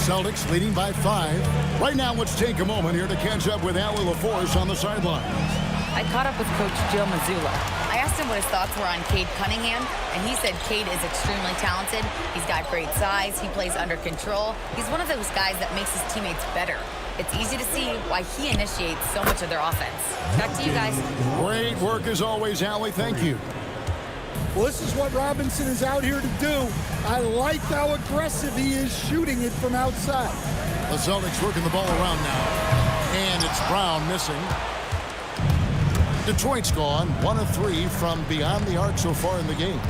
Celtics leading by 5. Right now, let's take a moment here to catch up with Allie LaForce on the sideline. I caught up with Coach Joe Mazzulla. I asked him what his thoughts were on Cade Cunningham, and he said Cade is extremely talented. He's got great size. He plays under control. He's one of those guys that makes his teammates better. It's easy to see why he initiates so much of their offense. Back to you guys. Great work as always, Allie. Thank you. Well, this is what Robinson is out here to do. I like how aggressive he is shooting it from outside. The Celtics working the ball around now. And it's Brown missing. Detroit's gone 1 of 3 from beyond the arc so far in the game.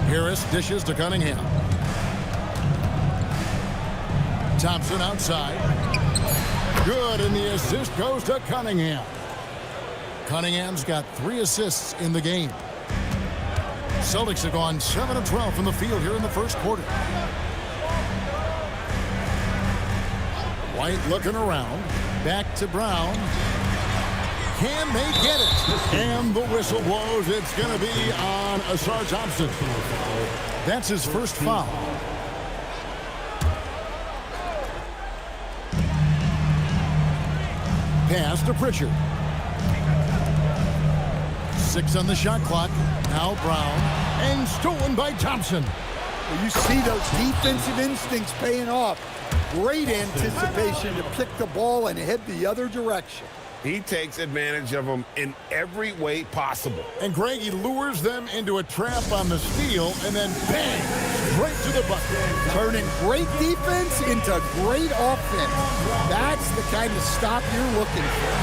Harris dishes to Cunningham. Thompson outside. Good, and the assist goes to Cunningham. Cunningham's got 3 assists in the game. Celtics have gone 7 of 12 from the field here in the first quarter. White looking around. Back to Brown. Can they get it? And the whistle blows. It's going to be on Asar Thompson. That's his first foul. Pass to Pritchard. 6 on the shot clock. Now Brown. And stolen by Thompson. Well, you see those defensive instincts paying off. Great anticipation to pick the ball and head the other direction. He takes advantage of them in every way possible. And Greg, he lures them into a trap on the steal, and then bang, straight to the bucket. Turning great defense into great offense. That's the kind of stop you're looking for.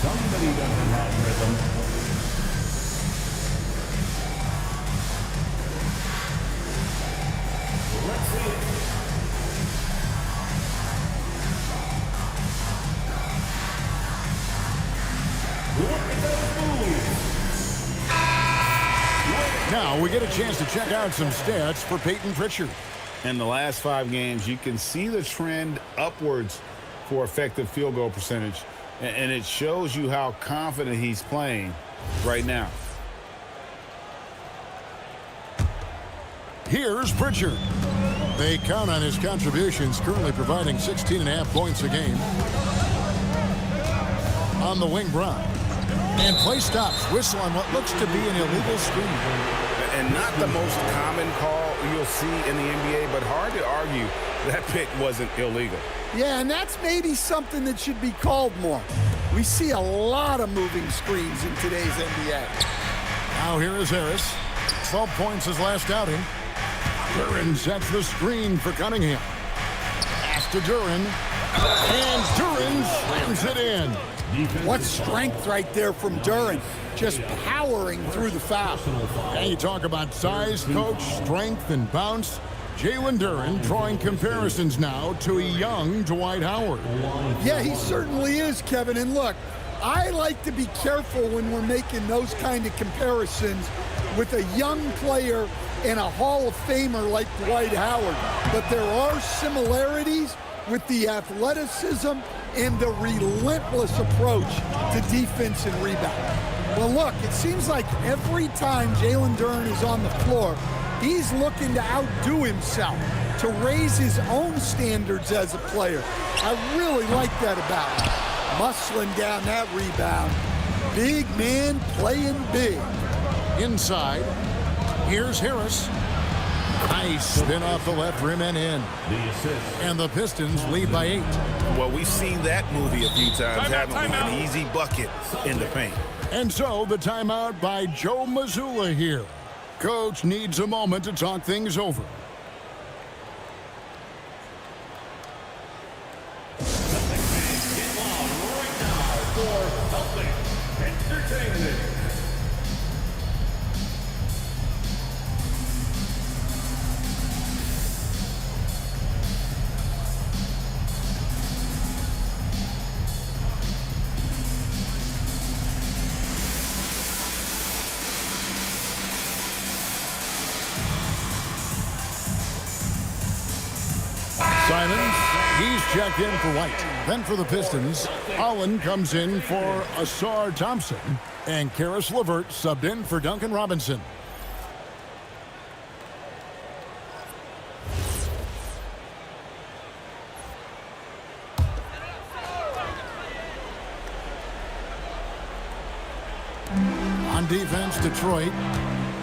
Somebody doesn't have rhythm. Let's see it. Now we get a chance to check out some stats for Peyton Pritchard. In the last 5 games, you can see the trend upwards for effective field goal percentage, and it shows you how confident he's playing right now. Here's Pritchard. They count on his contributions, currently providing 16.5 points a game. On the wing, Brown. And play stops. Whistle on what looks to be an illegal screen. And not the most common call you'll see in the NBA, but hard to argue that pick wasn't illegal. Yeah, and that's maybe something that should be called more. We see a lot of moving screens in today's NBA. Now here is Harris. 12 points his last outing. Duran sets the screen for Cunningham. Pass to Duran. And Duran slams it in. What strength right there from Duran. Just powering through the foul. And you talk about size, coach, strength, and bounce. Jalen Duran drawing comparisons now to a young Dwight Howard. Yeah, he certainly is, Kevin. And look, I like to be careful when we're making those kind of comparisons with a young player and a Hall of Famer like Dwight Howard. But there are similarities with the athleticism and the relentless approach to defense and rebound. Well, look, it seems like every time Jalen Duran is on the floor, he's looking to outdo himself, to raise his own standards as a player. I really like that about him. Muscling down that rebound. Big man playing big. Inside, here's Harris. Nice spin off the left rim and in. And the Pistons lead by 8. Well, we've seen that movie a few times, having an easy bucket in the paint. And so the timeout by Joe Mazzulla here. Coach needs a moment to talk things over. Simons, he's checked in for White. Then for the Pistons, Holland comes in for Asar Thompson, and Karis LeVert subbed in for Duncan Robinson. On defense, Detroit.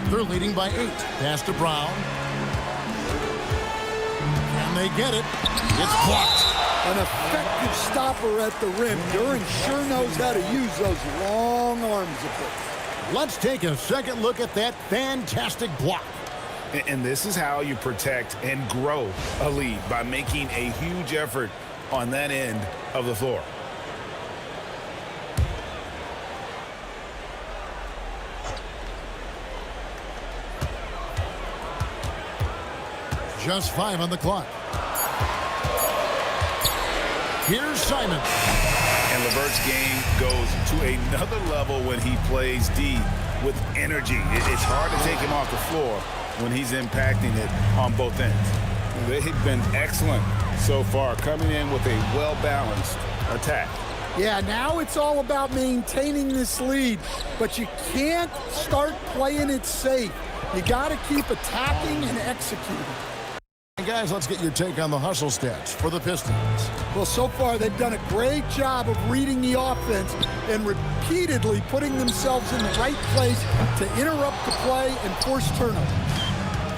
They're leading by 8. Pass to Brown. And they get it. It's blocked. An effective stopper at the rim. Duran sure knows how to use those long arms of his. Let's take a second look at that fantastic block. And this is how you protect and grow a lead, by making a huge effort on that end of the floor. Just 5 on the clock. Here's Simon. And LeVert's game goes to another level when he plays D with energy. It's hard to take him off the floor when he's impacting it on both ends. They've been excellent so far, coming in with a well-balanced attack. Yeah, now it's all about maintaining this lead, but you can't start playing it safe. You got to keep attacking and executing. Guys, let's get your take on the hustle stats for the Pistons. Well, so far they've done a great job of reading the offense and repeatedly putting themselves in the right place to interrupt the play and force turnovers.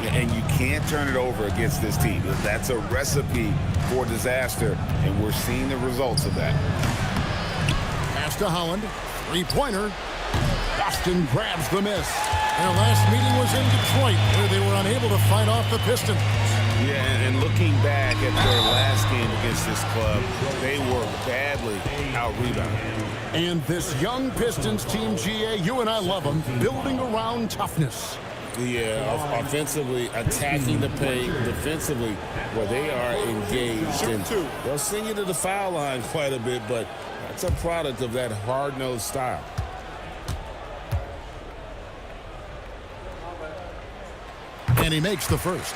Yeah, and you can't turn it over against this team. That's a recipe for disaster, and we're seeing the results of that. Pass to Holland. Three-pointer. Boston grabs the miss. Their last meeting was in Detroit, where they were unable to fight off the Pistons. Yeah, and looking back at their last game against this club, they were badly out-rebounded. And this young Pistons team, GA, you and I love them, building around toughness. Yeah, offensively, attacking the paint, defensively, where they are engaged. And they'll send you to the foul line quite a bit, but that's a product of that hard-nosed style. And he makes the first.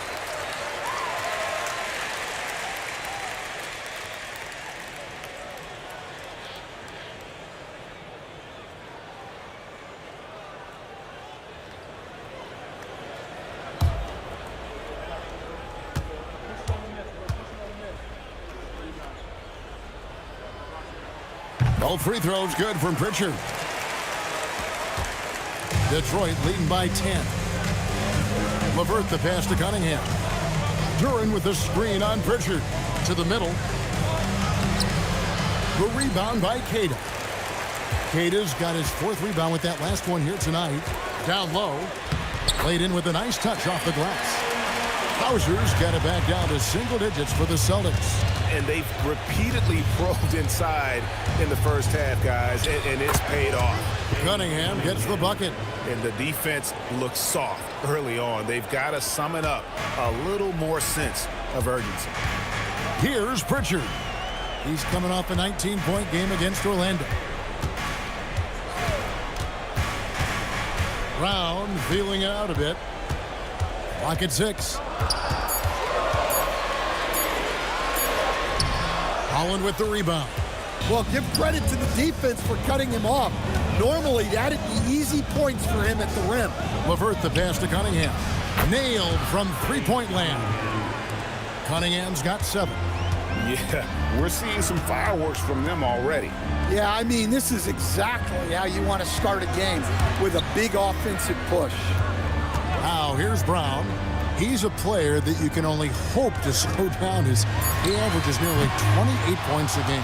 Both free throws good from Pritchard. Detroit leading by 10. LeVert the pass to Cunningham. Duran with the screen on Pritchard. To the middle. The rebound by Cade. Cade's got his 4th rebound with that last one here tonight. Down low. Played in with a nice touch off the glass. Hauser's got it back down to single digits for the Celtics. And they've repeatedly probed inside in the first half, guys, and it's paid off. Cunningham gets the bucket. And the defense looks soft early on. They've got to summon up a little more sense of urgency. Here's Pritchard. He's coming off a 19-point game against Orlando. Brown feeling it out a bit. Clock at 6. Holland with the rebound. Well, give credit to the defense for cutting him off. Normally, that'd be easy points for him at the rim. LeVert the pass to Cunningham. Nailed from three-point land. Cunningham's got 7. Yeah, we're seeing some fireworks from them already. Yeah, I mean, this is exactly how you want to start a game, with a big offensive push. Now, here's Brown. He's a player that you can only hope to slow down. He averages nearly 28 points a game.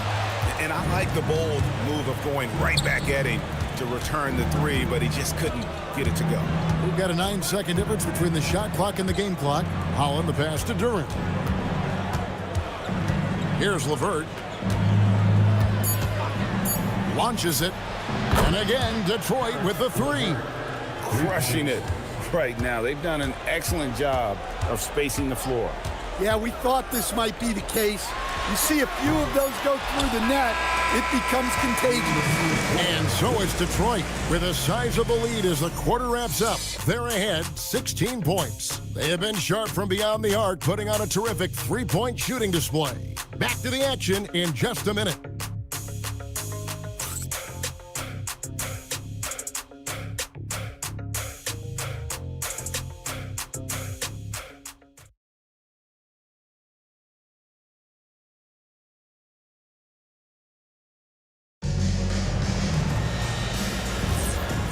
And I like the bold move of going right back at him to return the 3, but he just couldn't get it to go. We've got a 9-second difference between the shot clock and the game clock. Holland the pass to Duran. Here's LeVert. Launches it. And again, Detroit with the 3. Crushing it right now. They've done an excellent job of spacing the floor. Yeah, we thought this might be the case. You see a few of those go through the net, it becomes contagious. And so it's Detroit with a sizable lead as the quarter wraps up. They're ahead 16 points. They have been sharp from beyond the arc, putting on a terrific three-point shooting display. Back to the action in just a minute.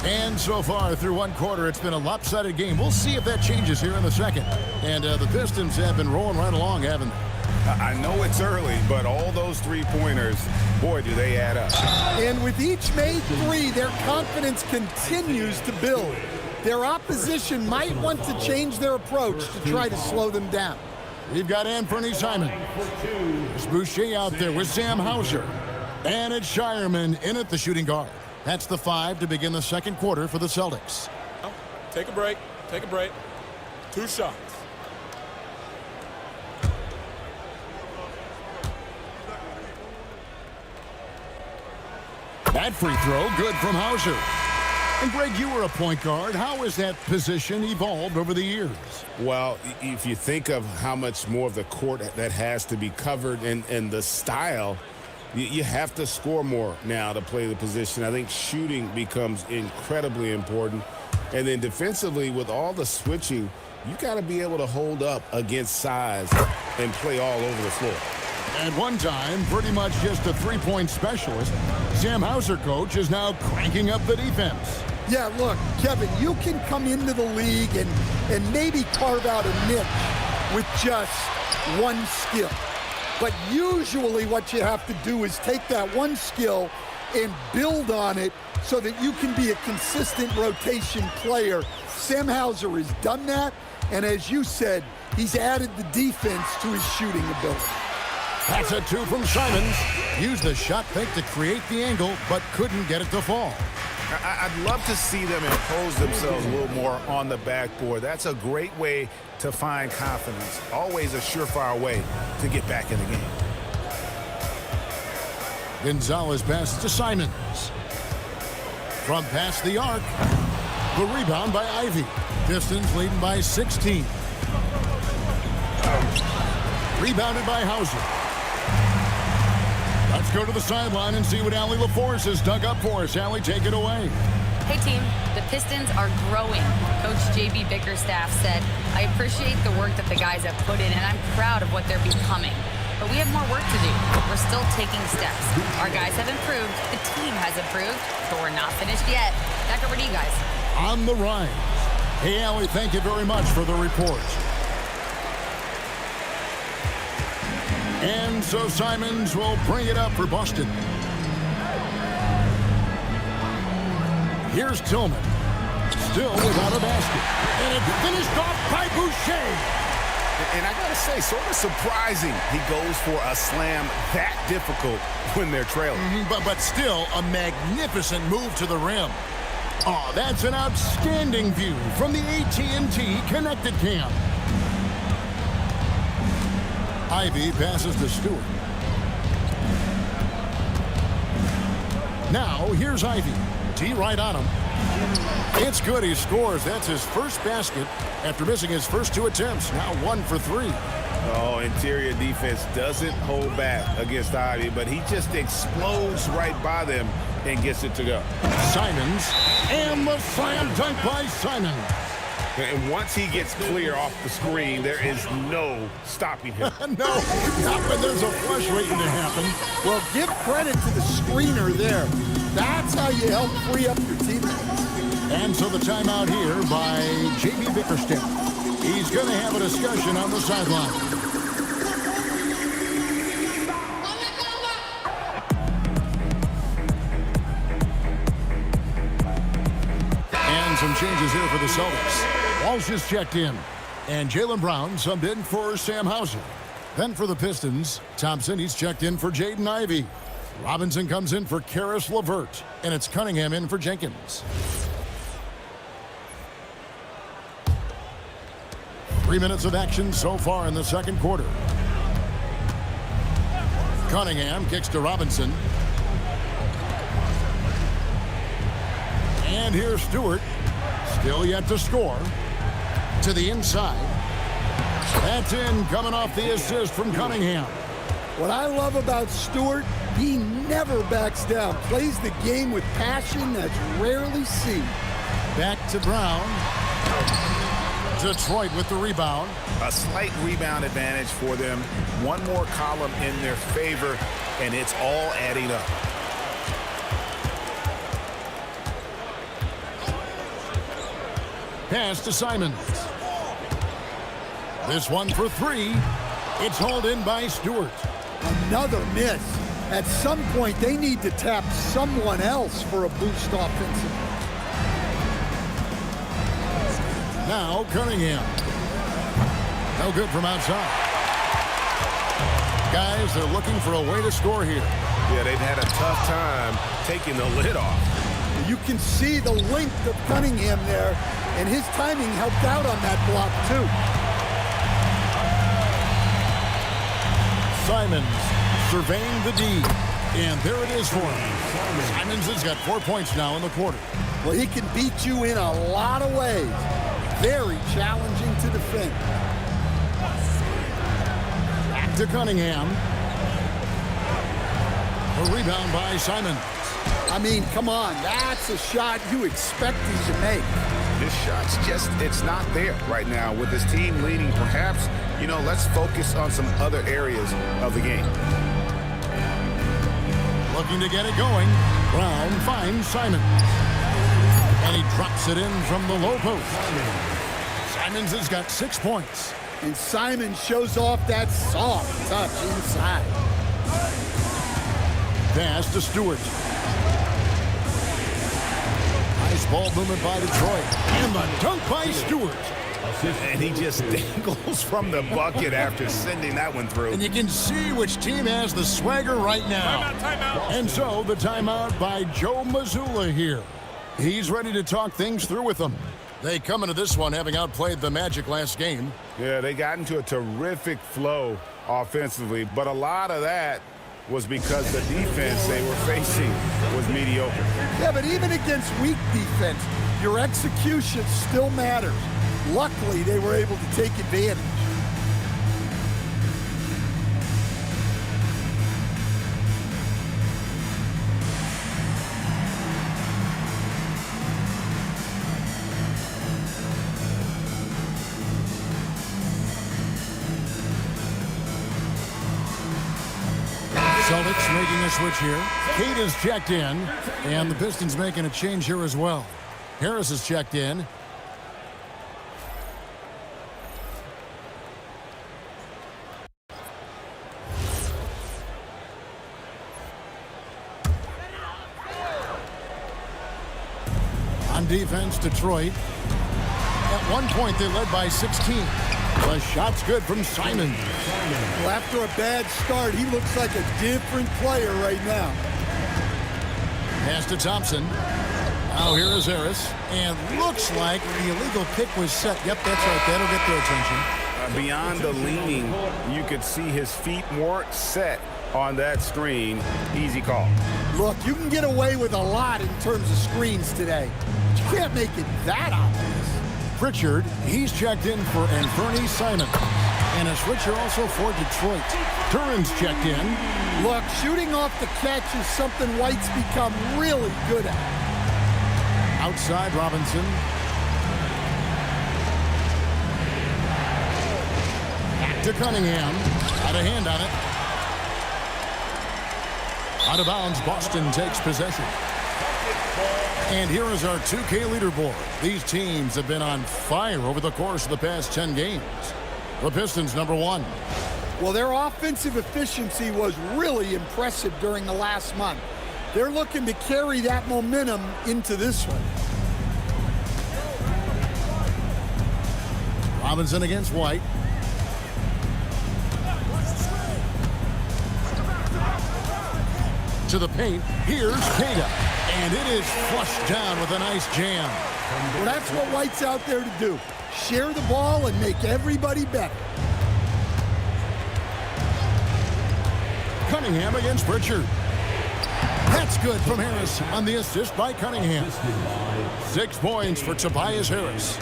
And so far through one quarter, it's been a lopsided game. We'll see if that changes here in the second. And the Pistons have been rolling right along, haven't they? I know it's early, but all those three-pointers, boy, do they add up. And with each made three, their confidence continues to build. Their opposition might want to change their approach to try to slow them down. We've got Anthony Simons. There's Boucher out there with Sam Hauser. And it's Shireman in at the shooting guard. That's the 5 to begin the second quarter for the Celtics. Take a break. Take a break. 2 shots. That free throw, good from Hauser. And Greg, you were a point guard. How has that position evolved over the years? Well, if you think of how much more of the court that has to be covered and the style, you have to score more now to play the position. I think shooting becomes incredibly important. And then defensively, with all the switching, you got to be able to hold up against size and play all over the floor. At one time, pretty much just a three-point specialist, Sam Hauser, coach, is now cranking up the defense. Yeah, look, Kevin, you can come into the league and maybe carve out a niche with just one skill. But usually what you have to do is take that one skill and build on it so that you can be a consistent rotation player. Sam Hauser has done that, and as you said, he's added the defense to his shooting ability. That's a 2 from Simons. Used the shot fake to create the angle, but couldn't get it to fall. I'd love to see them impose themselves a little more on the backboard. That's a great way to find confidence. Always a surefire way to get back in the game. Gonzalez passes to Simons. From past the arc. The rebound by Ivy. Pistons leading by 16. Rebounded by Hauser. Let's go to the sideline and see what Allie LaForce has dug up for us. Allie, take it away. Hey, team. The Pistons are growing. Coach J.B. Bickerstaff said, I appreciate the work that the guys have put in, and I'm proud of what they're becoming. But we have more work to do. We're still taking steps. Our guys have improved. The team has improved, but we're not finished yet. Back over to you guys. On the rise. Hey, Allie, thank you very much for the report. And so Simons will bring it up for Boston. Here's Tillman. Still without a basket. And it's finished off by Boucher. And I got to say, sort of surprising he goes for a slam that difficult when they're trailing. But still a magnificent move to the rim. Oh, that's an outstanding view from the AT&T Connected Cam. Ivy passes to Stewart. Now, here's Ivy. T right on him. It's good. He scores. That's his first basket after missing his first 2 attempts. Now 1 for 3. Oh, interior defense doesn't hold back against Ivy, but he just explodes right by them and gets it to go. Simons, and the slam dunk by Simons. And once he gets clear off the screen, there is no stopping him. No, not when there's a flush waiting to happen. Well, give credit to the screener there. That's how you help free up your teammates. And so the timeout here by J.B. Bickerstaff. He's going to have a discussion on the sideline. And some changes here for the Celtics. Walsh is checked in. And Jaylen Brown subbed in for Sam Hauser. Then for the Pistons, Thompson, he's checked in for Jaden Ivey. Robinson comes in for Karis LeVert. And it's Cunningham in for Jenkins. 3 minutes of action so far in the second quarter. Cunningham kicks to Robinson. And here's Stewart. Still yet to score. To the inside. That's in, coming off the assist from Cunningham. What I love about Stewart, he never backs down. Plays the game with passion that's rarely seen. Back to Brown. Detroit with the rebound. A slight rebound advantage for them. One more column in their favor, and it's all adding up. Pass to Simons. This one for three. It's hauled in by Stewart. Another miss. At some point, they need to tap someone else for a boost offensively. Now Cunningham. No good from outside. Guys, they're looking for a way to score here. Yeah, they've had a tough time taking the lid off. You can see the length of Cunningham there, and his timing helped out on that block, too. Simons surveying the D. And there it is for him. Simons has got 4 points now in the quarter. Well, he can beat you in a lot of ways. Very challenging to defend. Back to Cunningham. A rebound by Simons. I mean, come on. That's a shot you expect him to make. This shot's just, it's not there right now. With this team leading, perhaps, let's focus on some other areas of the game. Looking to get it going. Brown finds Simons. And he drops it in from the low post. Simons has got 6 points. And Simons shows off that soft touch inside. Pass to Stewart. Nice ball movement by Detroit. And the dunk by Stewart. And he just dangles from the bucket after sending that one through. And you can see which team has the swagger right now. Timeout. And so the timeout by Joe Mazzulla here. He's ready to talk things through with them. They come into this one having outplayed the Magic last game. Yeah, they got into a terrific flow offensively, but a lot of that was because the defense they were facing was mediocre. Yeah, but even against weak defense, your execution still matters. Luckily, they were able to take advantage. Celtics making a switch here. Cade is checked in, and the Pistons making a change here as well. Harris is checked in. On defense, Detroit. At one point, they led by 16. The shot's good from Simons. Well, after a bad start, he looks like a different player right now. Pass to Thompson. Now here is Harris. And looks like the illegal pick was set. Yep, that's right. That'll get their attention. Beyond the leaning, you could see his feet more set on that screen. Easy call. Look, you can get away with a lot in terms of screens today. But you can't make it that obvious. Pritchard, he's checked in for Anthony Simons. And a switcher also for Detroit. Turin's checked in. Look, shooting off the catch is something White's become really good at. Outside Robinson. Back to Cunningham. Had a hand on it. Out of bounds, Boston takes possession. And here is our 2K leaderboard. These teams have been on fire over the course of the past 10 games. The Pistons, number 1. Well, their offensive efficiency was really impressive during the last month. They're looking to carry that momentum into this one. Robinson against White. To the paint. Here's Cade. And it is flushed down with a nice jam. Well, that's what White's out there to do. Share the ball and make everybody better. Cunningham against Pritchard. That's good from Harris on the assist by Cunningham. 6 points for Tobias Harris.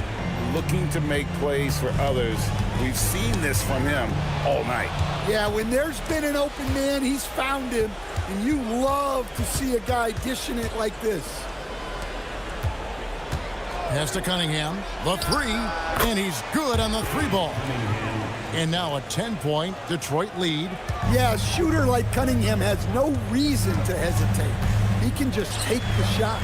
Looking to make plays for others We've seen this from him all night. Yeah, when there's been an open man, he's found him, and you love to see a guy dishing it like this. Pass to Cunningham, the three, and he's good on the three ball. And now a 10-point Detroit lead. Yeah, a shooter like Cunningham has no reason to hesitate. He can just take the shot.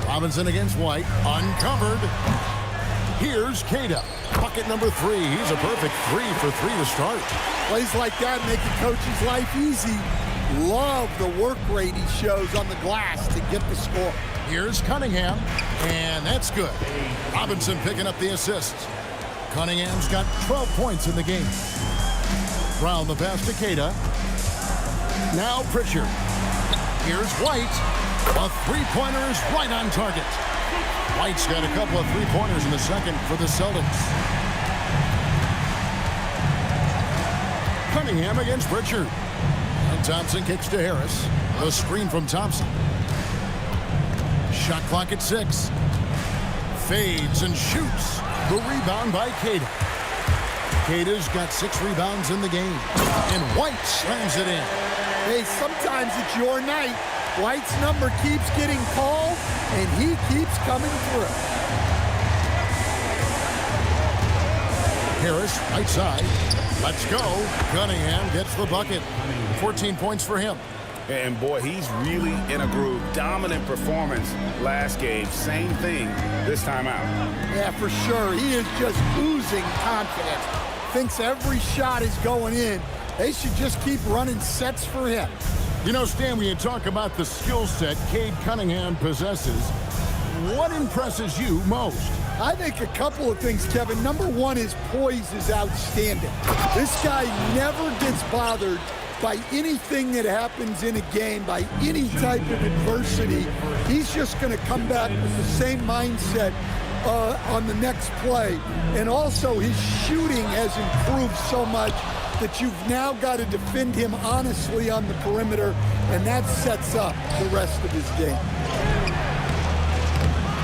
Robinson against White, uncovered. Here's Cade. Bucket number 3. He's a perfect 3 for 3 to start. Plays like that make a coach's life easy. Love the work rate he shows on the glass to get the score. Here's Cunningham, and that's good. Robinson picking up the assist. Cunningham's got 12 points in the game. Brown the pass to Cade. Now Pritchard. Here's White. A three-pointer is right on target. White's got a couple of three-pointers in the second for the Celtics. Cunningham against Pritchard. And Thompson kicks to Harris. The screen from Thompson. Shot clock at 6. Fades and shoots. The rebound by Cade. Cade's got 6 rebounds in the game. And White slams it in. Hey, sometimes it's your night. White's number keeps getting called, and he keeps coming through. Harris, right side. Let's go. Cunningham gets the bucket. 14 points for him. And boy, he's really in a groove. Dominant performance last game. Same thing this time out. Yeah, for sure. He is just oozing confidence. Thinks every shot is going in. They should just keep running sets for him. You know, Stan, when you talk about the skill set Cade Cunningham possesses, what impresses you most? I think a couple of things, Kevin. Number one, his poise is outstanding. This guy never gets bothered by anything that happens in a game, by any type of adversity. He's just going to come back with the same mindset on the next play. And also, his shooting has improved so much that you've now got to defend him honestly on the perimeter, and that sets up the rest of his game.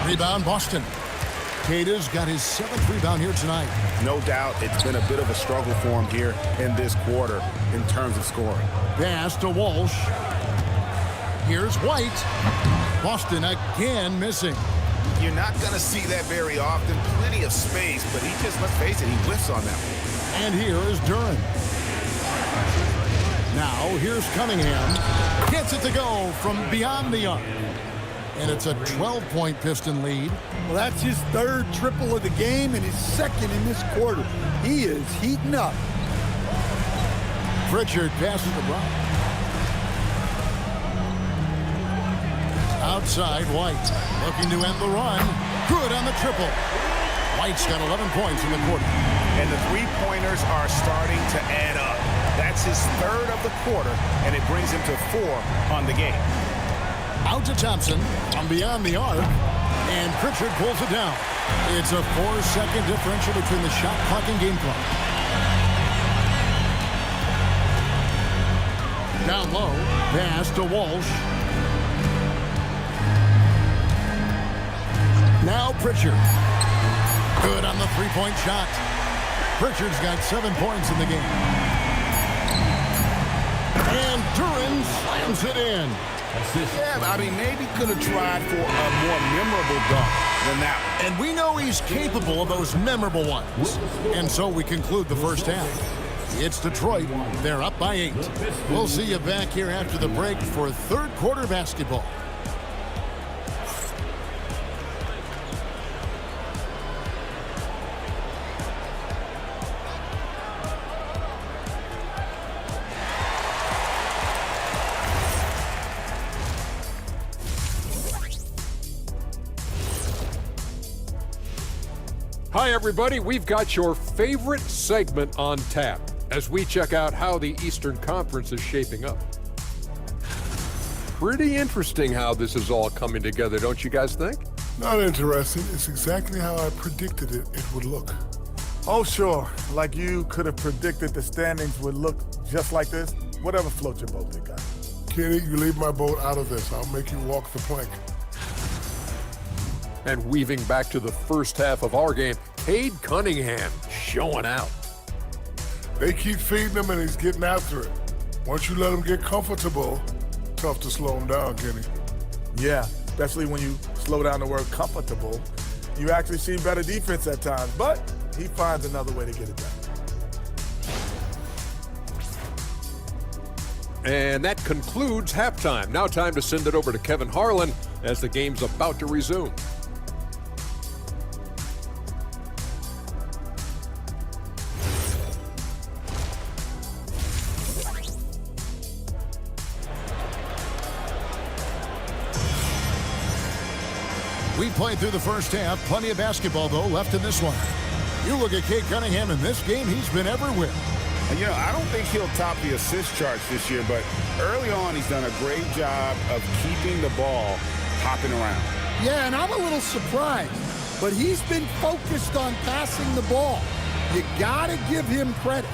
Rebound, Boston. Cade's got his 7th rebound here tonight. No doubt it's been a bit of a struggle for him here in this quarter in terms of scoring. Pass to Walsh. Here's White. Boston again missing. You're not going to see that very often. Plenty of space, but he just, let's face it, he whiffs on that one. And here is Duran. Now here's Cunningham. Gets it to go from beyond the arc. And it's a 12-point Piston lead. Well, that's his 3rd triple of the game and his 2nd in this quarter. He is heating up. Pritchard passes to Brown. Outside, White. Looking to end the run. Good on the triple. White's got 11 points in the quarter. And the three-pointers are starting to add up. That's his 3rd of the quarter, and it brings him to 4 on the game. Out to Thompson from beyond the arc, and Pritchard pulls it down. It's a 4-second differential between the shot clock and game clock. Down low, pass to Walsh. Now Pritchard. Good on the three-point shot. Pritchard's got 7 points in the game. And Duran slams it in. Yeah, I mean, maybe could have tried for a more memorable dunk than that one. And we know he's capable of those memorable ones. And so we conclude the first half. It's Detroit. They're up by 8. We'll see you back here after the break for 3rd quarter basketball. Hi, everybody. We've got your favorite segment on tap as we check out how the Eastern Conference is shaping up. Pretty interesting how this is all coming together, don't you guys think? Not interesting. It's exactly how I predicted it would look. Oh, sure. Like you could have predicted the standings would look just like this. Whatever floats your boat, big guy. Kenny, you leave my boat out of this. I'll make you walk the plank. And weaving back to the first half of our game, Cade Cunningham showing out. They keep feeding him, and he's getting after it. Once you let him get comfortable, tough to slow him down, Kenny. Yeah, especially when you slow down the word comfortable. You actually see better defense at times, but he finds another way to get it done. And that concludes halftime. Now time to send it over to Kevin Harlan as the game's about to resume. We played through the first half. Plenty of basketball, though, left in this one. You look at Cade Cunningham in this game, he's been everywhere. And, you know, I don't think he'll top the assist charts this year, but early on he's done a great job of keeping the ball hopping around. Yeah, and I'm a little surprised, but he's been focused on passing the ball. You got to give him credit.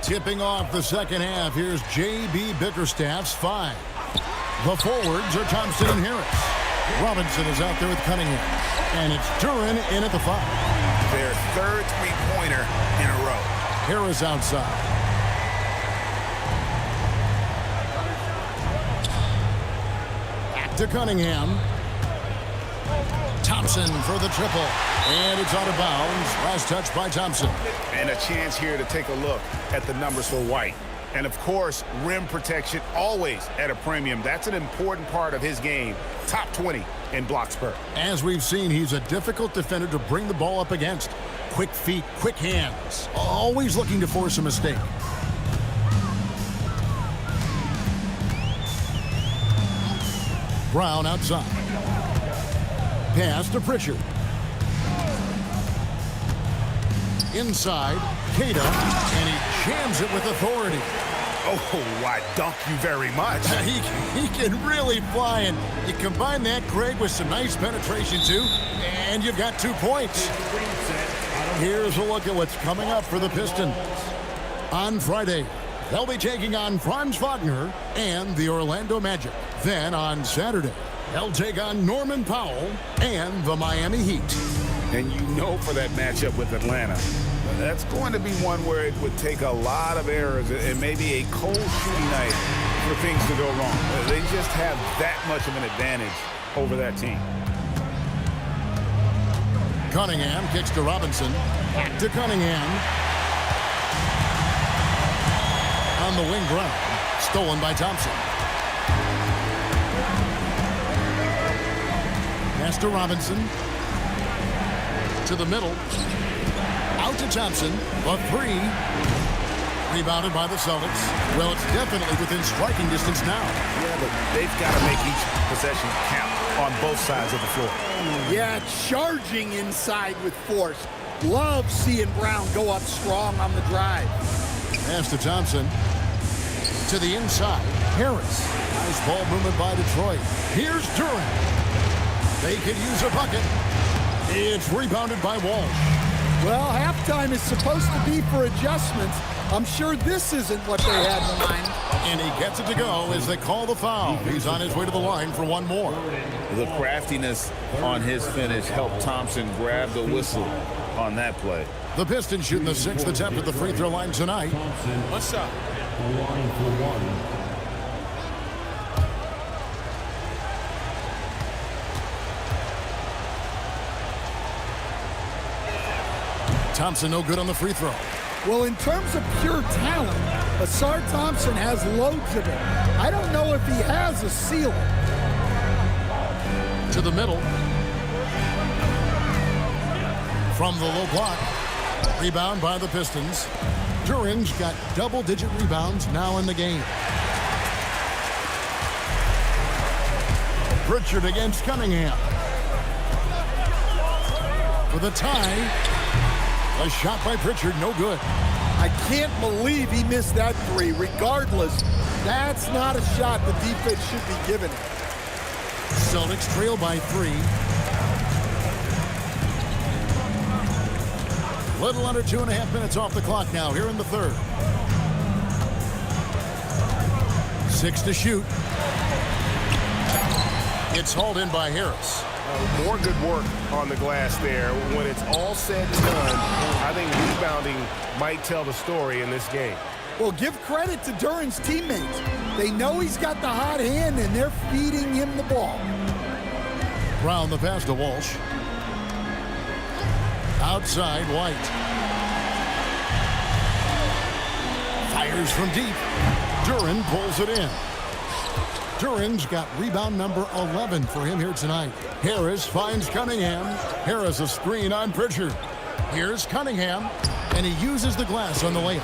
Tipping off the second half, here's J.B. Bickerstaff's 5. The forwards are Thompson and Harris. Robinson is out there with Cunningham. And it's Duren in at the 5. Their third three-pointer in a row. Harris outside. Back to Cunningham. Thompson for the triple. And it's out of bounds. Last touch by Thompson. And a chance here to take a look at the numbers for White. And, of course, rim protection always at a premium. That's an important part of his game. Top 20 in blocks per. As we've seen, he's a difficult defender to bring the ball up against. Quick feet, quick hands. Always looking to force a mistake. Brown outside. Pass to Pritchard. Inside, Cade, and he jams it with authority. Oh, I dunk you very much. He can really fly, and you combine that, Greg, with some nice penetration, too, and you've got 2 points. Here's a look at what's coming up for the Pistons. On Friday, they'll be taking on Franz Wagner and the Orlando Magic. Then on Saturday, they'll take on Norman Powell and the Miami Heat. And you know for that matchup with Atlanta, that's going to be one where it would take a lot of errors and maybe a cold shooting night for things to go wrong. They just have that much of an advantage over that team. Cunningham kicks to Robinson. Back to Cunningham. On the wing, Brown. Stolen by Thompson. Pass to Robinson. To the middle. Out to Thompson. A 3. Rebounded by the Celtics. Well, it's definitely within striking distance now. Yeah, but they've got to make each possession count on both sides of the floor. Yeah, charging inside with force. Love seeing Brown go up strong on the drive. Pass to Thompson. To the inside. Harris. Nice ball movement by Detroit. Here's Duren. They could use a bucket. It's rebounded by Walsh. Well, halftime is supposed to be for adjustments. I'm sure this isn't what they had in mind. And he gets it to go as they call the foul. He's on his way to the line for one more. The craftiness on his finish helped Thompson grab the whistle on that play. The Pistons shooting the 6th attempt at the free throw line tonight. One shot. Line for one. Thompson no good on the free throw. Well, in terms of pure talent, Asar Thompson has loads of it. I don't know if he has a ceiling. To the middle. From the low block. Rebound by the Pistons. Duren's got double-digit rebounds now in the game. Pritchard against Cunningham. For the tie. A shot by Pritchard, no good. I can't believe he missed that 3. Regardless, that's not a shot the defense should be giving him. Celtics trail by 3. Little under 2.5 minutes off the clock now here in the third. 6 to shoot. It's hauled in by Harris. More good work on the glass there. When it's all said and done, I think rebounding might tell the story in this game. Well, give credit to Duran's teammates. They know he's got the hot hand, and they're feeding him the ball. Brown the pass to Walsh. Outside, White. Fires from deep. Duran pulls it in. Duran's got rebound number 11 for him here tonight. Harris finds Cunningham. Harris a screen on Pritchard. Here's Cunningham, and he uses the glass on the layup.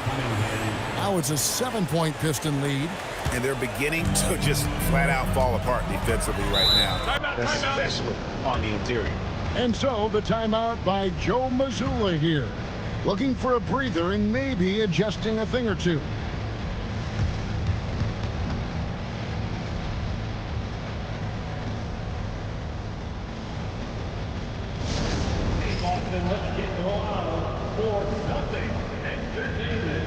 Now it's a 7-point Piston lead. And they're beginning to just flat out fall apart defensively right now. Especially on the interior. And so the timeout by Joe Mazzulla here. Looking for a breather and maybe adjusting a thing or two. Let's get the ball for Celtics Entertainment.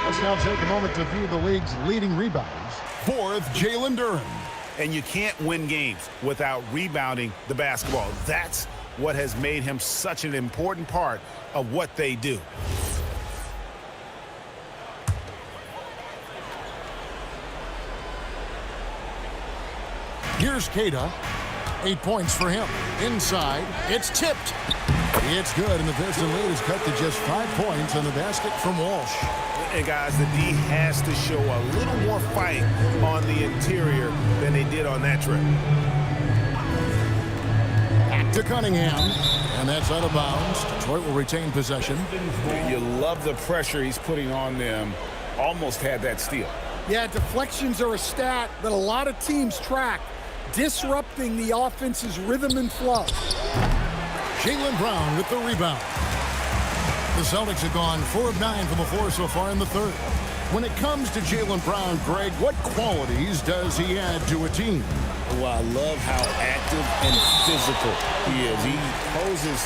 Let's now take a moment to view the league's leading rebounds. 4th, Jalen Duran. And you can't win games without rebounding the basketball. That's what has made him such an important part of what they do. Here's Cade. 8 points for him. Inside, it's tipped. It's good, and the Piston lead is cut to just 5 points on the basket from Walsh. And guys, the D has to show a little more fight on the interior than they did on that trip. Back to Cunningham, and that's out of bounds. Detroit will retain possession. You love the pressure he's putting on them. Almost had that steal. Yeah, deflections are a stat that a lot of teams track, disrupting the offense's rhythm and flow. Jaylen Brown with the rebound. The Celtics have gone 4 of 9 from the floor so far in the third. When it comes to Jaylen Brown, Greg, what qualities does he add to a team? Well, I love how active and physical he is. He poses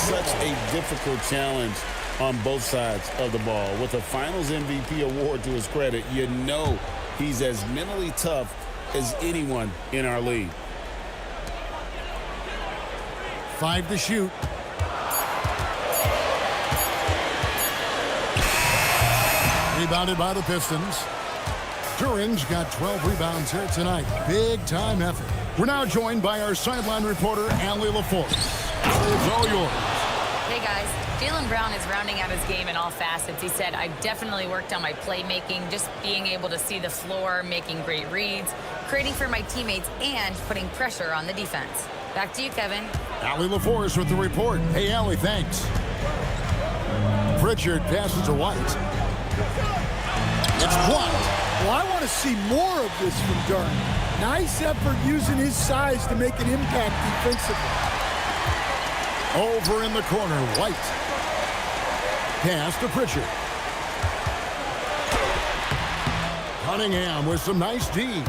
such a difficult challenge on both sides of the ball. With a Finals MVP award to his credit, you know he's as mentally tough as anyone in our league. 5 to shoot. Rebounded by the Pistons. Duran's got 12 rebounds here tonight. Big time effort. We're now joined by our sideline reporter, Allie LaForce. It's all yours. Hey guys, Jaylen Brown is rounding out his game in all facets. He said, I've definitely worked on my playmaking, just being able to see the floor, making great reads, creating for my teammates, and putting pressure on the defense. Back to you, Kevin. Allie LaForce with the report. Hey, Allie, thanks. Pritchard passes to White. It's White. Well, I want to see more of this from Duran. Nice effort using his size to make an impact defensively. Over in the corner, White. Pass to Pritchard. Cunningham with some nice D.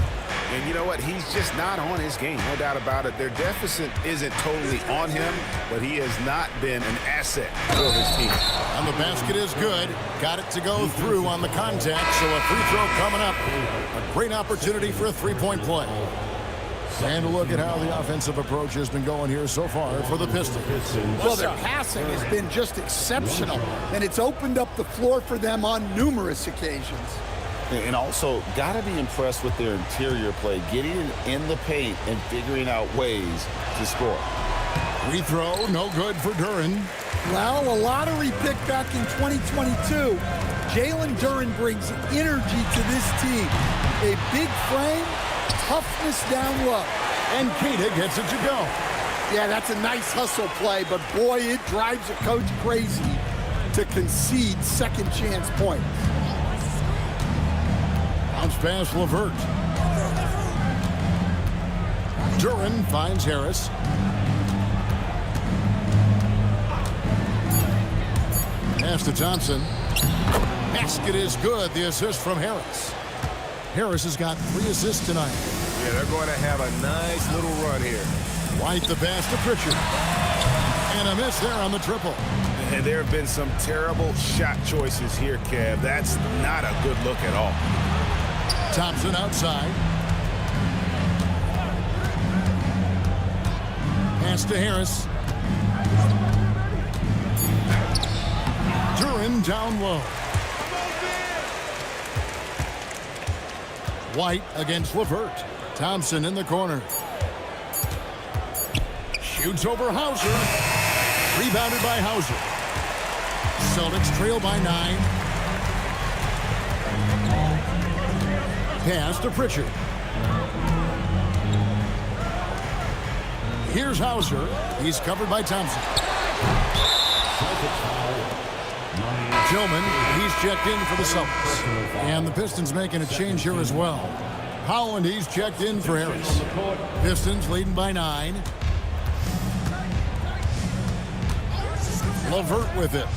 And you know what? He's just not on his game, no doubt about it. Their deficit isn't totally on him, but he has not been an asset for his team. And the basket is good. Got it to go through on the contact, so a free throw coming up. A great opportunity for a three-point play. And a look at how the offensive approach has been going here so far for the Pistons. Well, their passing has been just exceptional, and it's opened up the floor for them on numerous occasions. And also, got to be impressed with their interior play, getting in the paint and figuring out ways to score. Free throw, no good for Duren. Well, a lottery pick back in 2022. Jalen Duren brings energy to this team. A big frame, toughness down low. And Cade gets it to go. Yeah, that's a nice hustle play, but boy, it drives a coach crazy to concede second chance points. Bounce pass LeVert. Duren finds Harris. Pass to Thompson. Basket is good. The assist from Harris. Harris has got 3 assists tonight. Yeah, they're going to have a nice little run here. White the pass to Pritchard. And a miss there on the triple. And there have been some terrible shot choices here, Kev. That's not a good look at all. Thompson outside. Pass to Harris. Duren down low. White against LeVert. Thompson in the corner. Shoots over Hauser. Rebounded by Hauser. Celtics trail by 9. Pass to Pritchard. Here's Hauser. He's covered by Thompson. Tillman, he's checked in for the Celtics. And the Pistons making a change here as well. Holland, he's checked in for Harris. Pistons leading by 9. LeVert with it.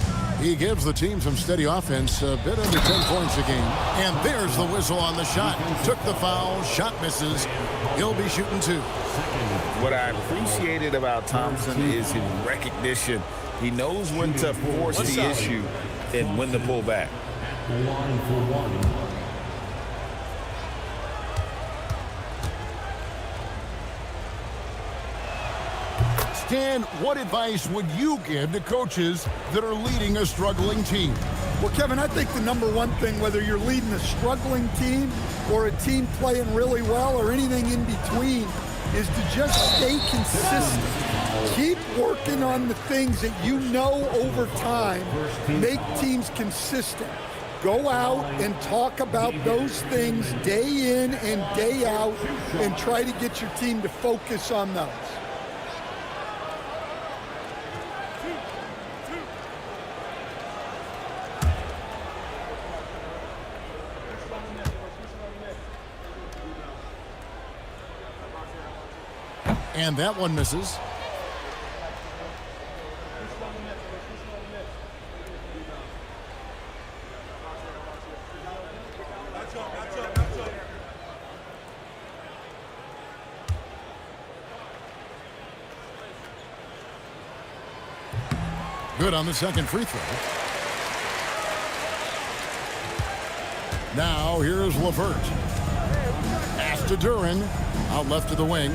He gives the team some steady offense, a bit under 10 points a game. And there's the whistle on the shot. Took the foul, shot misses. He'll be shooting 2. What I appreciated about Thompson is his recognition. He knows when to force the issue and when to pull back. Stan, what advice would you give to coaches that are leading a struggling team? Well, Kevin, I think the number one thing, whether you're leading a struggling team or a team playing really well or anything in between, is to just stay consistent. Keep working on the things that you know over time make teams consistent. Go out and talk about those things day in and day out and try to get your team to focus on those. And that one misses. Good on the second free throw. Now here's LeVert. Pass to Duren. Out left to the wing.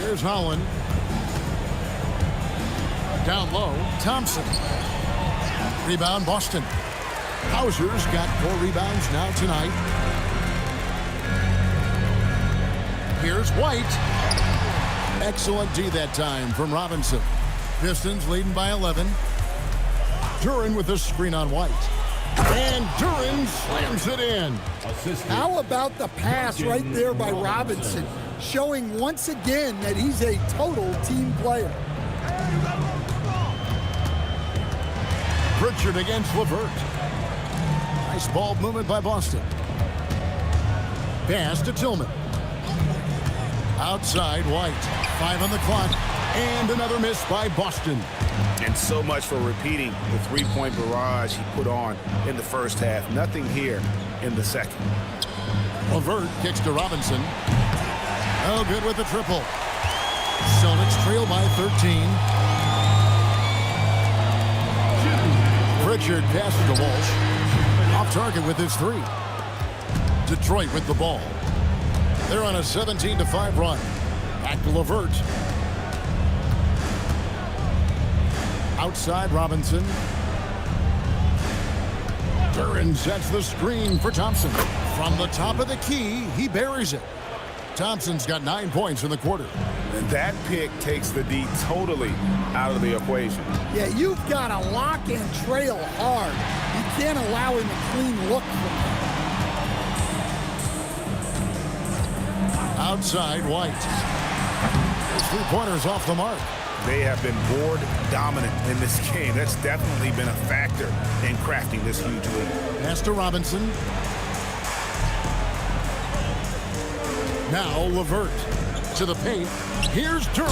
Here's Holland. Down low, Thompson. Rebound, Boston. Hauser's got 4 rebounds now tonight. Here's White. Excellent D that time from Robinson. Pistons leading by 11. Duren with the screen on White. And Duren slams it in. How about the pass right there by Robinson, showing once again that he's a total team player. Pritchard against LeVert. Nice ball movement by Boston. Pass to Tillman. Outside White. 5 on the clock. And another miss by Boston. And so much for repeating the three-point barrage he put on in the first half. Nothing here in the second. LeVert kicks to Robinson. No good with the triple. Celtics trail by 13. Pritchard passes to Walsh. Off target with his 3. Detroit with the ball. They're on a 17-5 run. Back to LeVert. Outside Robinson. Duren sets the screen for Thompson. From the top of the key, he buries it. Thompson's got 9 points in the quarter. And that pick takes the D totally out of the equation. Yeah, you've got to lock and trail hard. You can't allow him a clean look from him. Outside, White. His three-pointer's off the mark. They have been board dominant in this game. That's definitely been a factor in crafting this huge lead. Pass to Robinson. Now LeVert to the paint. Here's Duren.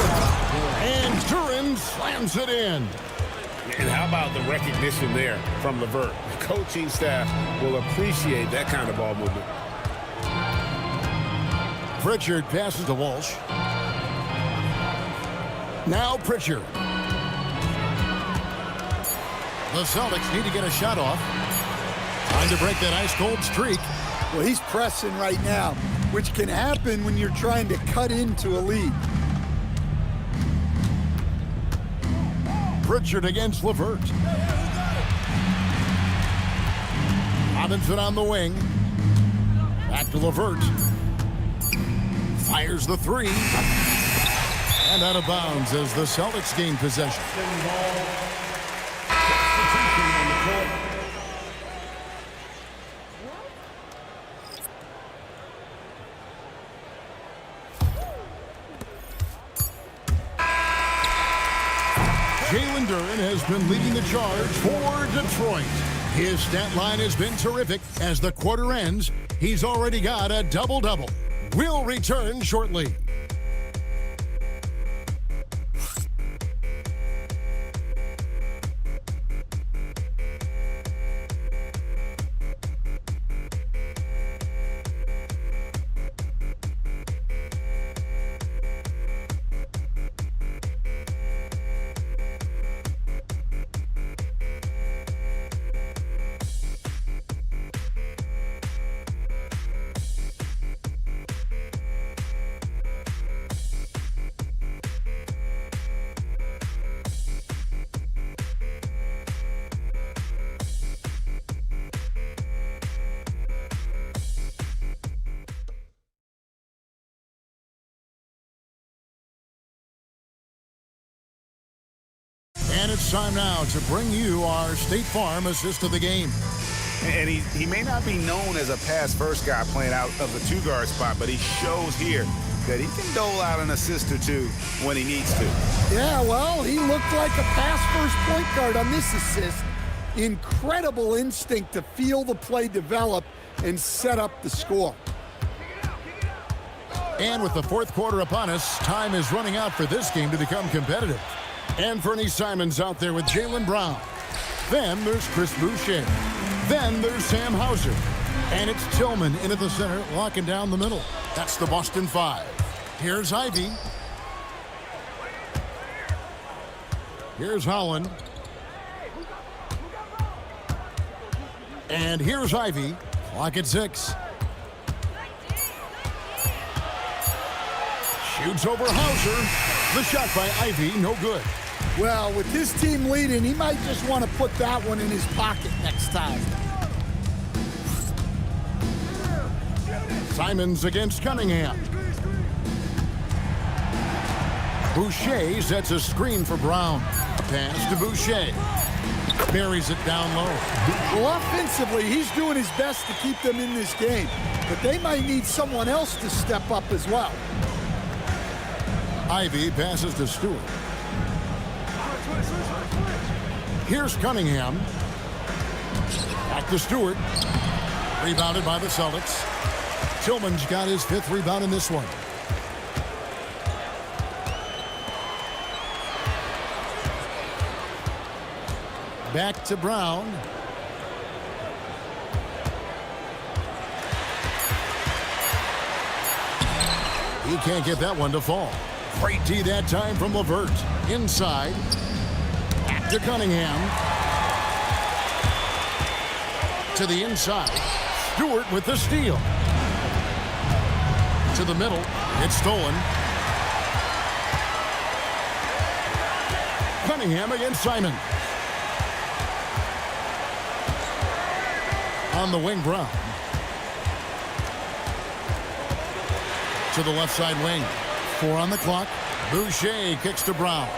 And Duren slams it in. And how about the recognition there from LeVert? The coaching staff will appreciate that kind of ball movement. Pritchard passes to Walsh. Now Pritchard. The Celtics need to get a shot off. Trying to break that ice-cold streak. Well, he's pressing right now, which can happen when you're trying to cut into a lead. Pritchard against LeVert. Robinson on the wing. Back to LeVert. Fires the three. And out of bounds as the Celtics gain possession. Jaylen Duren has been leading the charge for Detroit. His stat line has been terrific. As the quarter ends, he's already got a double-double. We'll return shortly. And it's time now to bring you our State Farm assist of the game. And he may not be known as a pass-first guy playing out of the two-guard spot, but he shows here that he can dole out an assist or two when he needs to. Yeah, well, he looked like a pass-first point guard on this assist. Incredible instinct to feel the play develop and set up the score. And with the fourth quarter upon us, time is running out for this game to become competitive. And Fernie Simon's out there with Jaylen Brown. Then there's Chris Boucher. Then there's Sam Hauser. And it's Tillman in at the center, locking down the middle. That's the Boston Five. Here's Ivy. Here's Holland. And here's Ivy. Clock at 6. Shoots over Hauser. The shot by Ivy, no good. Well, with his team leading, he might just want to put that one in his pocket next time. Simons against Cunningham. Boucher sets a screen for Brown. Pass to Boucher. Buries it down low. Well, offensively, he's doing his best to keep them in this game. But they might need someone else to step up as well. Ivy passes to Stewart. Here's Cunningham. Back to Stewart. Rebounded by the Celtics. Tillman's got his 5th rebound in this one. Back to Brown. He can't get that one to fall. Great D that time from LeVert. Inside. Back to Cunningham. To the inside. Stewart with the steal. To the middle. It's stolen. Cunningham against Simon. On the wing, Brown. To the left side wing. 4 on the clock. Boucher kicks to Brown.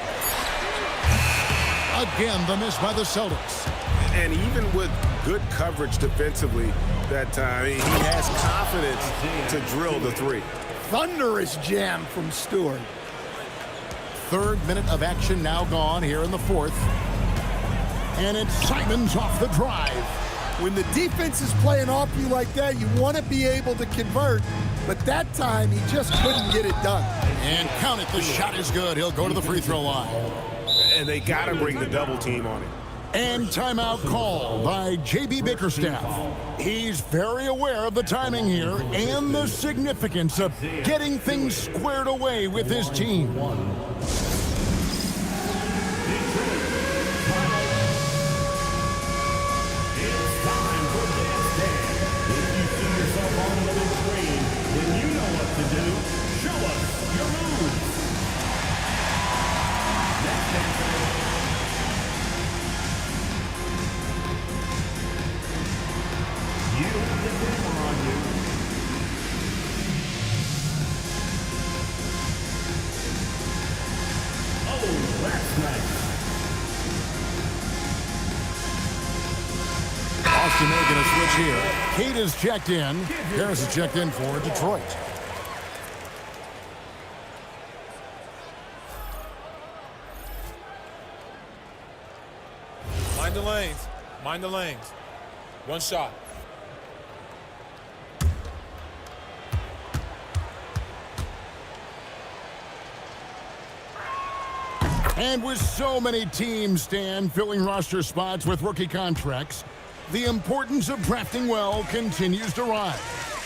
Again, the miss by the Celtics. And even with good coverage defensively that time, he has confidence to drill the three. Thunderous jam from Stewart. 3rd minute of action now gone here in the 4th. And it's Simons off the drive. When the defense is playing off you like that, you want to be able to convert. But that time, he just couldn't get it done. And count it, the shot is good. He'll go to the free throw line. And they got to bring the double team on him. And timeout called by J.B. Bickerstaff. He's very aware of the timing here and the significance of getting things squared away with his team. Austin making a switch here. Cade is checked in. Harris is checked in for Detroit. Mind the lanes. Mind the lanes. One shot. And with so many teams, Stan, filling roster spots with rookie contracts, the importance of drafting well continues to rise.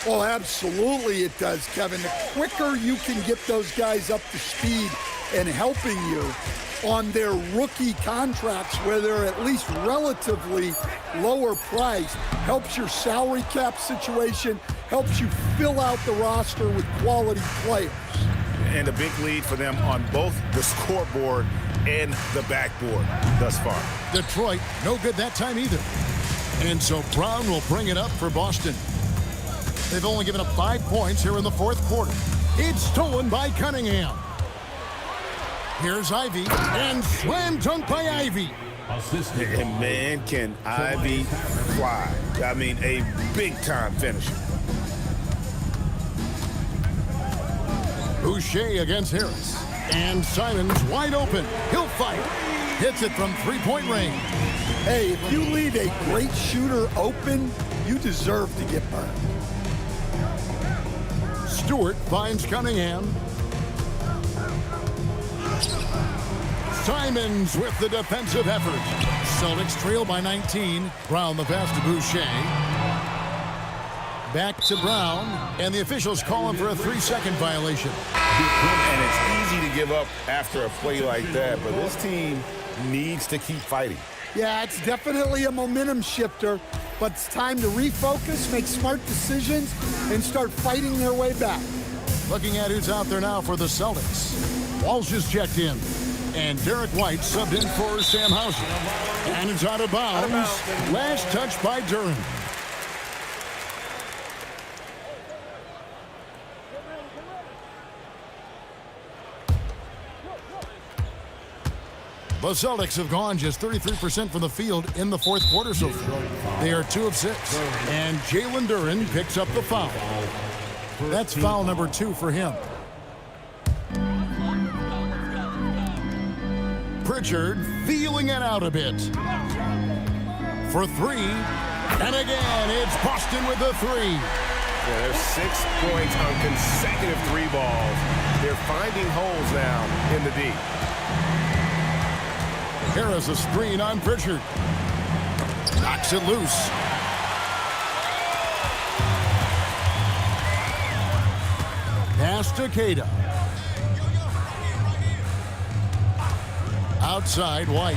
Well, absolutely it does, Kevin. The quicker you can get those guys up to speed and helping you on their rookie contracts where they're at least relatively lower priced, helps your salary cap situation, helps you fill out the roster with quality players. And a big lead for them on both the scoreboard and the backboard thus far. Detroit, no good that time either. And so Brown will bring it up for Boston. They've only given up 5 points here in the 4th quarter. It's stolen by Cunningham. Here's Ivy, and slam dunk by Ivy. And man, can Ivy fly. I mean, a big-time finisher. Boucher against Harris. And Simons wide open. He'll fire. Hits it from 3-point range. Hey, if you leave a great shooter open, you deserve to get burned. Stewart finds Cunningham. Simons with the defensive effort. Celtics trail by 19. Brown the pass to Boucher. Back to Brown, and the officials call him for a 3-second violation. And it's easy to give up after a play like that, but this team needs to keep fighting. Yeah, it's definitely a momentum shifter, but it's time to refocus, make smart decisions, and start fighting their way back. Looking at who's out there now for the Celtics. Walsh is checked in, and Derek White subbed in for Sam Hauser. And it's out of bounds. Last touch by Duran. The Celtics have gone just 33% from the field in the 4th quarter so far. They are 2 of 6. And Jalen Duran picks up the foul. That's foul number 2 for him. Pritchard feeling it out a bit. For 3. And again, it's Boston with the 3. Yeah, there's 6 points on consecutive 3 balls. They're finding holes now in the D. Harris a screen on Pritchard. Knocks it loose. Pass to Cade. Outside White.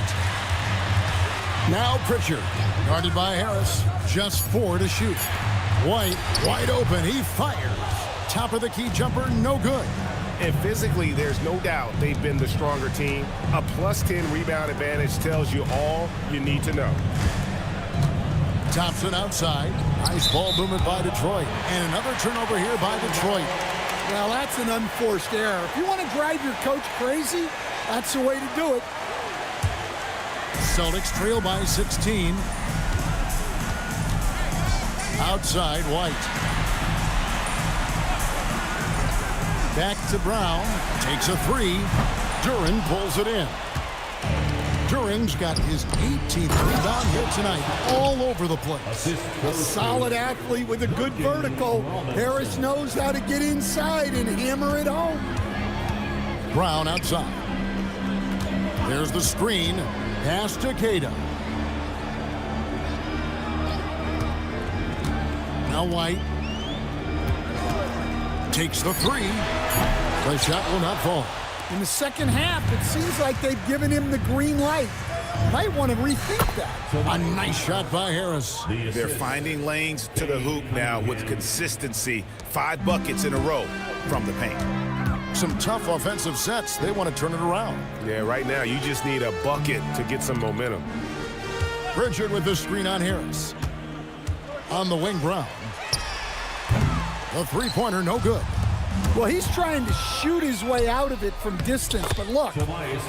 Now Pritchard. Guarded by Harris. Just 4 to shoot. White wide open. He fires. Top of the key jumper. No good. And physically, there's no doubt they've been the stronger team. A +10 rebound advantage tells you all you need to know. Thompson outside. Nice ball movement by Detroit. And another turnover here by Detroit. Well, that's an unforced error. If you want to drive your coach crazy, that's the way to do it. Celtics trail by 16. Outside, White. Back to Brown. Takes a three. Duren pulls it in. Duren's got his 18th rebound here tonight, all over the place. A solid athlete with a good vertical. Harris knows how to get inside and hammer it home. Brown outside. There's the screen. Pass to Cade. Now White takes the three. The shot will not fall. In the second half, it seems like they've given him the green light. Might want to rethink that. A nice shot by Harris. They're finding lanes to the hoop now with consistency. 5 buckets in a row from the paint. Some tough offensive sets. They want to turn it around. Yeah, right now you just need a bucket to get some momentum. Pritchard with the screen on Harris. On the wing, Brown. The three-pointer, no good. Well, he's trying to shoot his way out of it from distance, but look,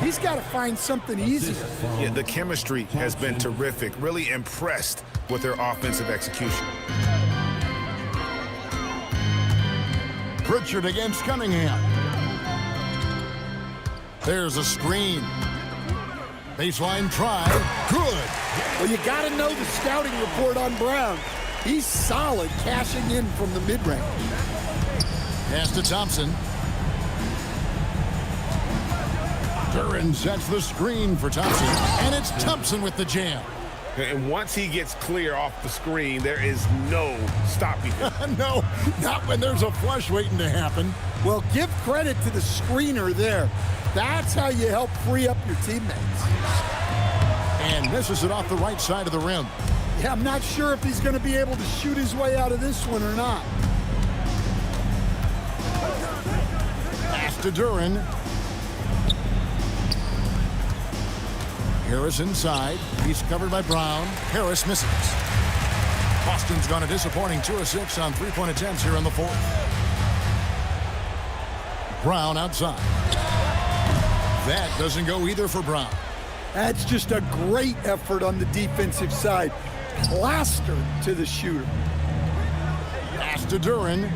he's got to find something easier. Yeah, the chemistry has been terrific. Really impressed with their offensive execution. Pritchard against Cunningham. There's a screen. Baseline try. Good. Well, you got to know the scouting report on Brown. He's solid cashing in from the mid-range. Pass to Thompson. Duren sets the screen for Thompson. And it's Thompson with the jam. And once he gets clear off the screen, there is no stopping him. No, not when there's a flush waiting to happen. Well, give credit to the screener there. That's how you help free up your teammates. And misses it off the right side of the rim. Yeah, I'm not sure if he's going to be able to shoot his way out of this one or not. Pass to Duren. Harris inside. He's covered by Brown. Harris misses. Boston's gone a disappointing 2 of 6 on three-point attempts here in the fourth. Brown outside. That doesn't go either for Brown. That's just a great effort on the defensive side. Plastered to the shooter. Pass to Duren.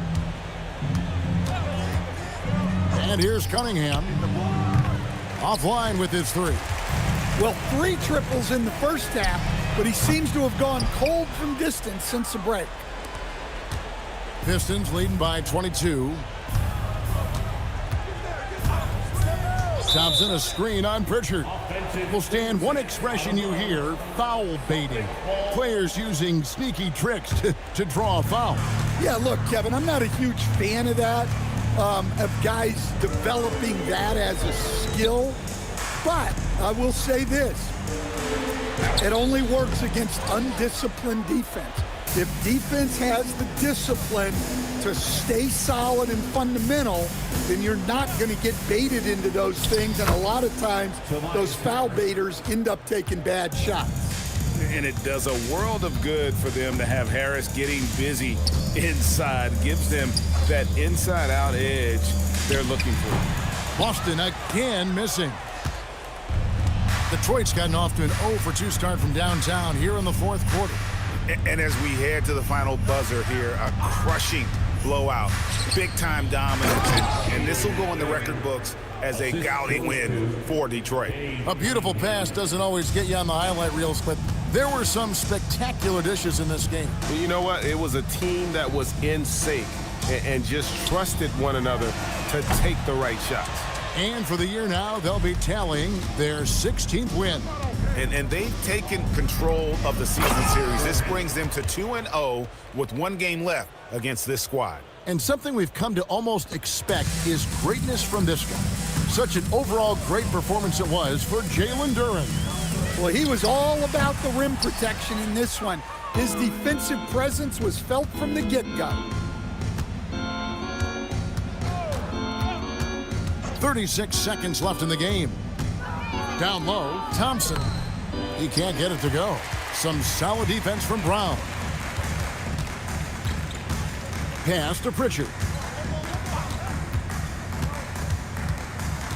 And here's Cunningham. Offline with his three. Well, 3 triples in the first half, but he seems to have gone cold from distance since the break. Pistons leading by 22. Thompson, a screen on Pritchard. Will stand one expression you hear, foul baiting. Players using sneaky tricks to draw a foul. Yeah, look, Kevin, I'm not a huge fan of that, of guys developing that as a skill. But I will say this, it only works against undisciplined defense. If defense has the discipline to stay solid and fundamental, then you're not going to get baited into those things. And a lot of times, those foul baiters end up taking bad shots. And it does a world of good for them to have Harris getting busy inside. Gives them that inside-out edge they're looking for. Boston again missing. Detroit's gotten off to an 0 for 2 start from downtown here in the fourth quarter. And as we head to the final buzzer here, a crushing blowout, big-time dominance, and this will go in the record books as a gaudy win for Detroit. A beautiful pass doesn't always get you on the highlight reels, but there were some spectacular dishes in this game. You know what? It was a team that was in sync and just trusted one another to take the right shots. And for the year now, they'll be tallying their 16th win. And they've taken control of the season series. This brings them to 2-0 with 1 game left against this squad. And something we've come to almost expect is greatness from this guy. Such an overall great performance it was for Jalen Duren. Well, he was all about the rim protection in this one. His defensive presence was felt from the get-go. 36 seconds left in the game. Down low, Thompson. He can't get it to go. Some solid defense from Brown. Pass to Pritchard.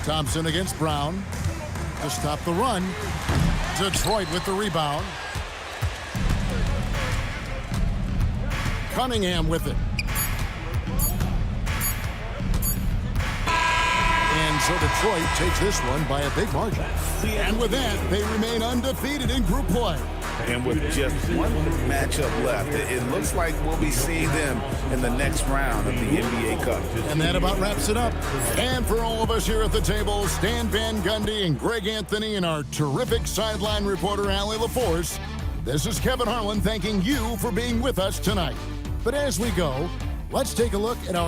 Thompson against Brown to stop the run. Detroit with the rebound. Cunningham with it. And so Detroit takes this one by a big margin. And with that, they remain undefeated in group play. And with just one matchup left, it looks like we'll be seeing them in the next round of the NBA Cup. And that about wraps it up. And for all of us here at the table, Stan Van Gundy and Greg Anthony and our terrific sideline reporter, Allie LaForce, this is Kevin Harlan thanking you for being with us tonight. But as we go, let's take a look at our